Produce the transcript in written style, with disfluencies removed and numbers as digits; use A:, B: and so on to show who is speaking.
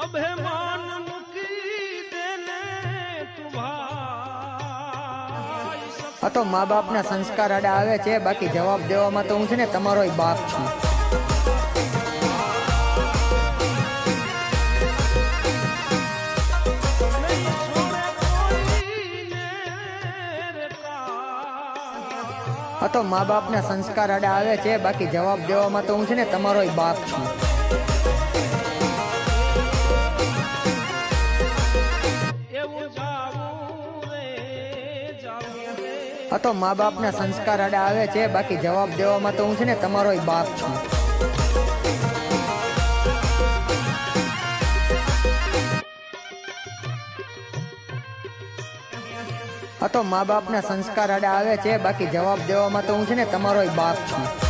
A: અભિમાન મૂકી દેને તું ભાઈ
B: આ તો મા બાપના સંસ્કાર આડા આવે છે, બાકી જવાબ દેવામાં તો હું છે ને તમારોય બાપ છું. આ તો મા બાપના સંસ્કાર આડા આવે છે, બાકી જવાબ દેવામાં તો હું છે ને તમારોય બાપ છું. આ તો મા બાપના સંસ્કાર આડા આવે છે, બાકી જવાબ દેવામાં તો હું છે ને તમારોય બાપ છું. આ તો મા બાપના સંસ્કાર આડા આવે છે, બાકી જવાબ દેવામાં તો હું છે ને તમારોય બાપ છું.